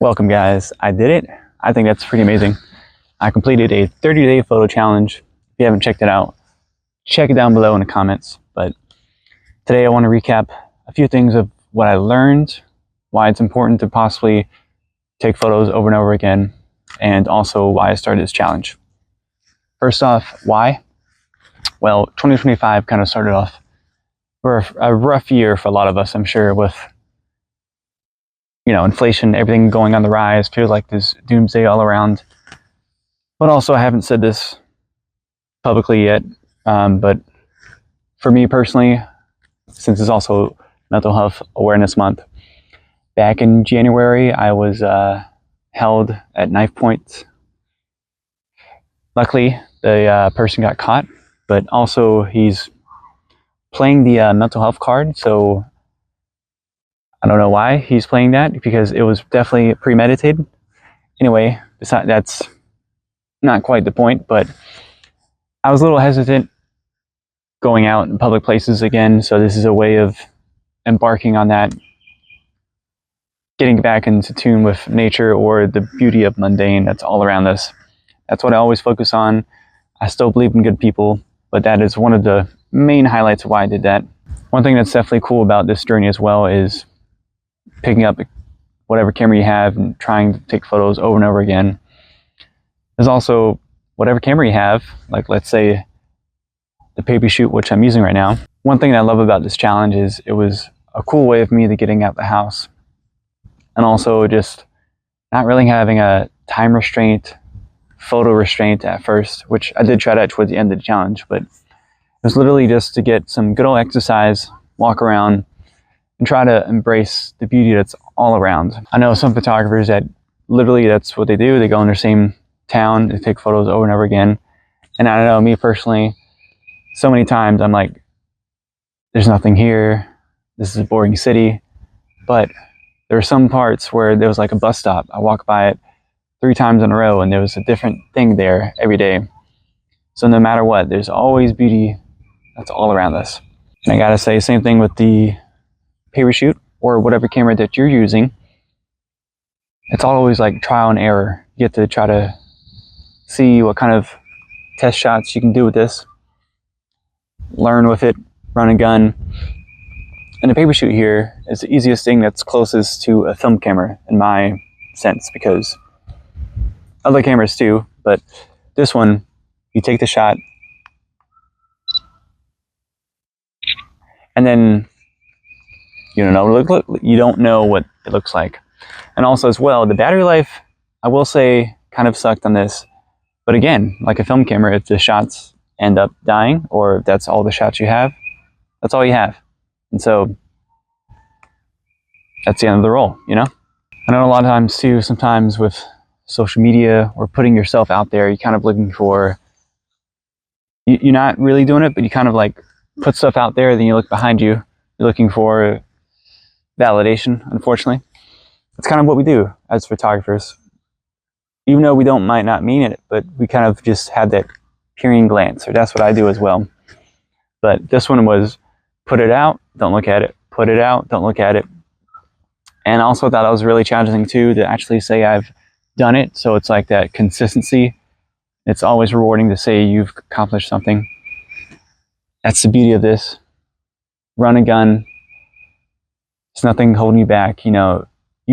Welcome guys, I did it. I think that's pretty amazing. I completed a 30-day photo challenge. If you haven't checked it out, check it down below in the comments. But today I want to recap a few things of what I learned, why it's important to possibly take photos over and over again, and also why I started this challenge. First off, why? Well, 2025 kind of started off for a rough year for a lot of us, I'm sure, with inflation, everything going on the rise, feels like there's doomsday all around. But also, I haven't said this publicly yet, but for me personally, since it's also Mental Health Awareness Month, back in January, I was held at knife point. Luckily, the person got caught, but also he's playing the mental health card, so I don't know why he's playing that, because it was definitely premeditated. Anyway, that's not quite the point, but I was a little hesitant going out in public places again, so this is a way of embarking on that, getting back into tune with nature or the beauty of mundane that's all around us. That's what I always focus on. I still believe in good people, but that is one of the main highlights of why I did that. One thing that's definitely cool about this journey as well is picking up whatever camera you have and trying to take photos over and over again. There's also whatever camera you have, like let's say the paper shoot, which I'm using right now. One thing that I love about this challenge is it was a cool way of me to getting out the house, and also just not really having a time restraint, photo restraint at first, which I did try that towards the end of the challenge, but it was literally just to get some good old exercise, walk around, and try to embrace the beauty that's all around. I know some photographers that literally that's what they do. They go in their same town, they take photos over and over again. And I know me personally, so many times I'm like, there's nothing here. This is a boring city. But there were some parts where there was like a bus stop. I walked by it 3 times in a row and there was a different thing there every day. So no matter what, there's always beauty that's all around us. And I gotta say, same thing with the paper shoot or whatever camera that you're using. It's always like trial and error. You get to try to see what kind of test shots you can do with this, learn with it, run a gun. And the paper shoot here is the easiest thing that's closest to a film camera in my sense, because other cameras too, but this one, you take the shot and then you don't know what it looks like. And also as well, the battery life, I will say, kind of sucked on this. But again, like a film camera, if the shots end up dying, or if that's all the shots you have, that's all you have. And so that's the end of the roll, I know a lot of times too, sometimes with social media or putting yourself out there, you're kind of looking for, you're not really doing it, but you kind of like put stuff out there, then you look behind you, you're looking for validation. Unfortunately, it's kind of what we do as photographers, even though we might not mean it, but we kind of just have that peering glance, or that's what I do as well. But this one was put it out, don't look at it, put it out, don't look at it. And also thought that was really challenging too, to actually say I've done it. So it's like that consistency. It's always rewarding to say you've accomplished something. That's the beauty of this. Run a gun. There's nothing holding you back. You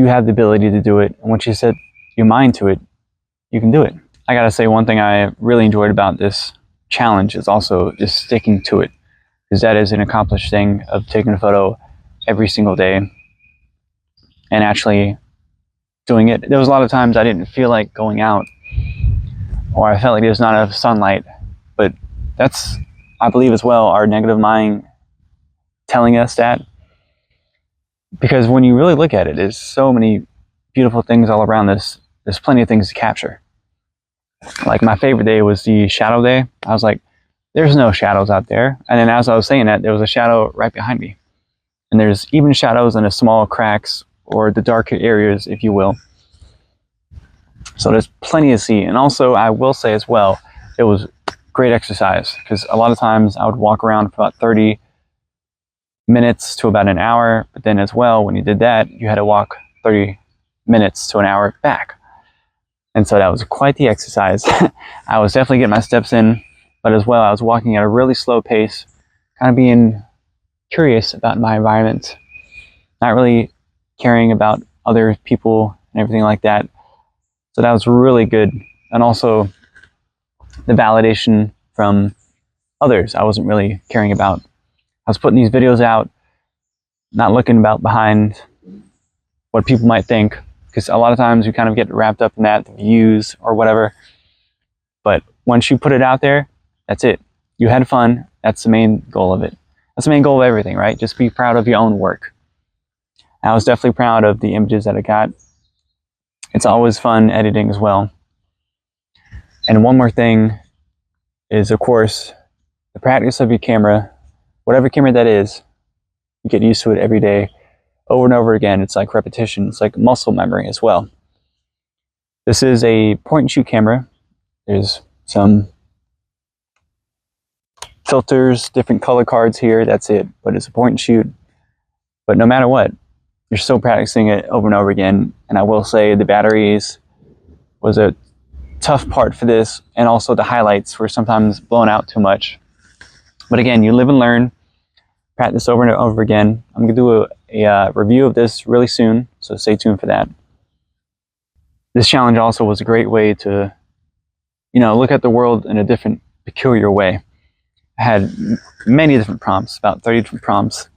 have the ability to do it. And once you set your mind to it, you can do it. I gotta say, one thing I really enjoyed about this challenge is also just sticking to it, because that is an accomplished thing of taking a photo every single day and actually doing it. There was a lot of times I didn't feel like going out, or I felt like there's not enough sunlight, but that's, I believe as well, our negative mind telling us that. Because when you really look at it, there's so many beautiful things all around this. There's plenty of things to capture. Like my favorite day was the shadow day. I was like, there's no shadows out there. And then as I was saying that, there was a shadow right behind me. And there's even shadows in the small cracks, or the darker areas, if you will. So there's plenty to see. And also, I will say as well, it was great exercise, because a lot of times I would walk around for about 30 minutes to about an hour, but then as well, when you did that, you had to walk 30 minutes to an hour back. And so that was quite the exercise. I was definitely getting my steps in, but as well, I was walking at a really slow pace, kind of being curious about my environment, not really caring about other people and everything like that. So that was really good. And also the validation from others I wasn't really caring about. I was putting these videos out, not looking about behind what people might think, because a lot of times we kind of get wrapped up in that, the views or whatever. But once you put it out there, that's it. You had fun. That's the main goal of it. That's the main goal of everything, right? Just be proud of your own work. I was definitely proud of the images that I got. It's always fun editing as well. And one more thing is, of course, the practice of your camera, whatever camera that is, you get used to it every day, over and over again. It's like repetition. It's like muscle memory as well. This is a point and shoot camera. There's some filters, different color cards here. That's it. But it's a point and shoot. But no matter what, you're still practicing it over and over again. And I will say the batteries was a tough part for this, and also the highlights were sometimes blown out too much. But again, you live and learn. Practice over and over again. I'm going to do a review of this really soon, so stay tuned for that. This challenge also was a great way to, look at the world in a different, peculiar way. I had many different prompts, about 30 different prompts.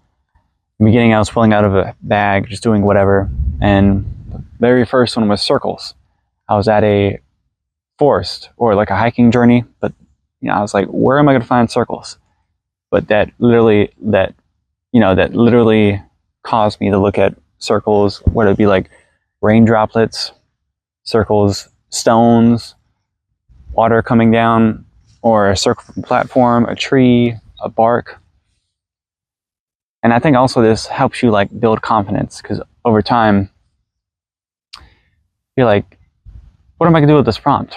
In the beginning, I was pulling out of a bag, just doing whatever. And the very first one was circles. I was at a forest or like a hiking journey, but I was like, where am I going to find circles? But that literally caused me to look at circles, whether it be like rain droplets, circles, stones, water coming down, or a circle from a platform, a tree, a bark. And I think also this helps you like build confidence, because over time, you're like, what am I going to do with this prompt?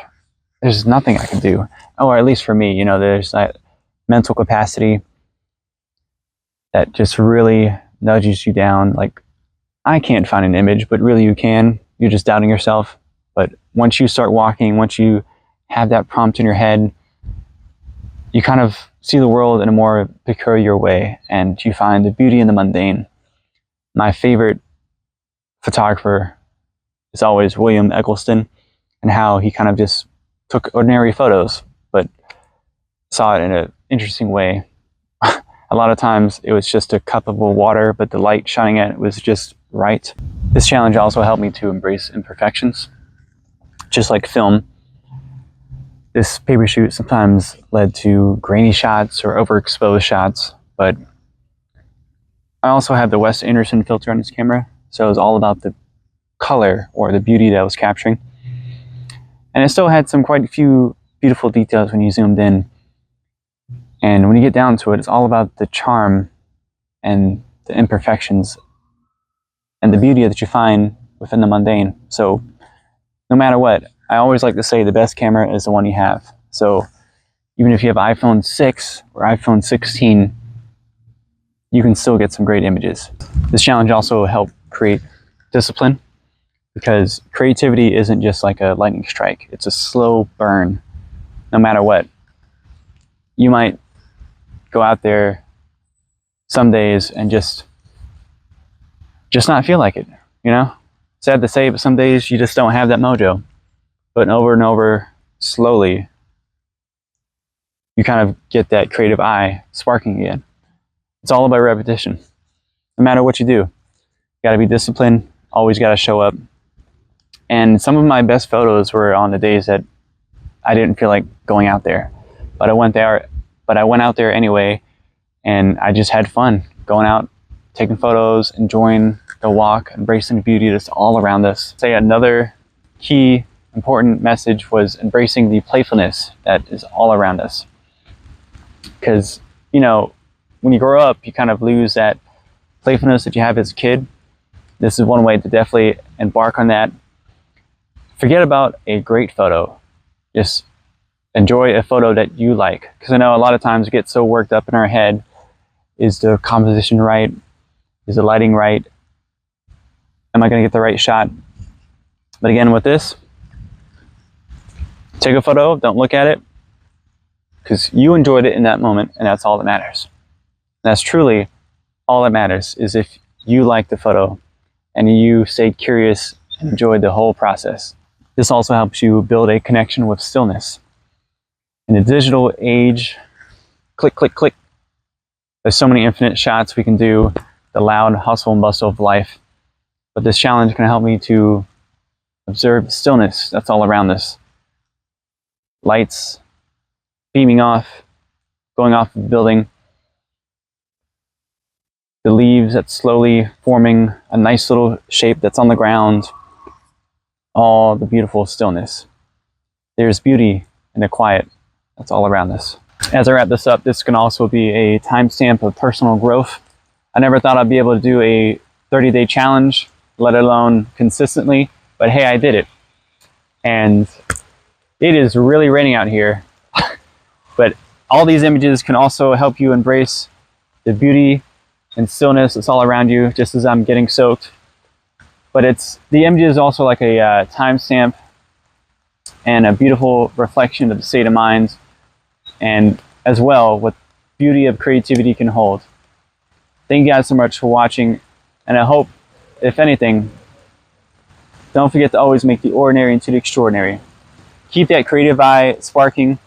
There's nothing I can do. Or at least for me, there's that mental capacity that just really nudges you down. Like, I can't find an image, but really you can. You're just doubting yourself. But once you start walking, once you have that prompt in your head, you kind of see the world in a more peculiar way, and you find the beauty in the mundane. My favorite photographer is always William Eggleston, and how he kind of just took ordinary photos, but saw it in an interesting way. A lot of times it was just a cup of water, but the light shining at it was just right. This challenge also helped me to embrace imperfections, just like film. This paper shoot sometimes led to grainy shots or overexposed shots, but I also have the Wes Anderson filter on this camera, so it was all about the color or the beauty that I was capturing. And it still had quite a few beautiful details when you zoomed in. And when you get down to it, it's all about the charm and the imperfections and the beauty that you find within the mundane. So no matter what, I always like to say the best camera is the one you have. So even if you have iPhone 6 or iPhone 16, you can still get some great images. This challenge also helped create discipline, because creativity isn't just like a lightning strike. It's a slow burn, no matter what. You might go out there some days and just not feel like it, Sad to say, but some days you just don't have that mojo. But over and over, slowly, you kind of get that creative eye sparking again. It's all about repetition. No matter what you do, you gotta be disciplined, always gotta show up. And some of my best photos were on the days that I didn't feel like going out there. But I went out there anyway, and I just had fun going out, taking photos, enjoying the walk, embracing the beauty that's all around us. Say another key important message was embracing the playfulness that is all around us. Because, when you grow up, you kind of lose that playfulness that you have as a kid. This is one way to definitely embark on that. Forget about a great photo. Just enjoy a photo that you like. Because I know a lot of times we get so worked up in our head. Is the composition right? Is the lighting right? Am I going to get the right shot? But again, with this, take a photo, don't look at it, because you enjoyed it in that moment, and that's all that matters. That's truly all that matters, is if you like the photo and you stayed curious and enjoyed the whole process. This also helps you build a connection with stillness. In the digital age, click, click, click, there's so many infinite shots we can do, the loud hustle and bustle of life. But this challenge can help me to observe the stillness that's all around us. Lights beaming off, going off the building, the leaves that's slowly forming a nice little shape that's on the ground, all the beautiful stillness. There's beauty in the quiet that's all around us. As I wrap this up, this can also be a timestamp of personal growth. I never thought I'd be able to do a 30-day challenge, let alone consistently, but hey, I did it. And it is really raining out here, but all these images can also help you embrace the beauty and stillness that's all around you, just as I'm getting soaked. But the image is also like a timestamp and a beautiful reflection of the state of mind, and as well what beauty of creativity can hold. Thank you guys so much for watching, and I hope, if anything, don't forget to always make the ordinary into the extraordinary. Keep that creative eye sparking,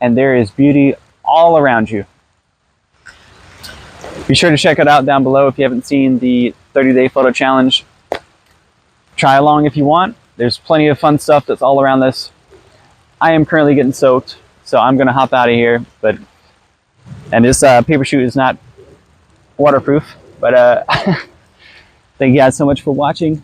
and there is beauty all around you. Be sure to check it out down below if you haven't seen the 30-day photo challenge. Try along if you want. There's plenty of fun stuff that's all around this. I am currently getting soaked, so I'm gonna hop out of here. And this paper chute is not waterproof, but thank you guys so much for watching.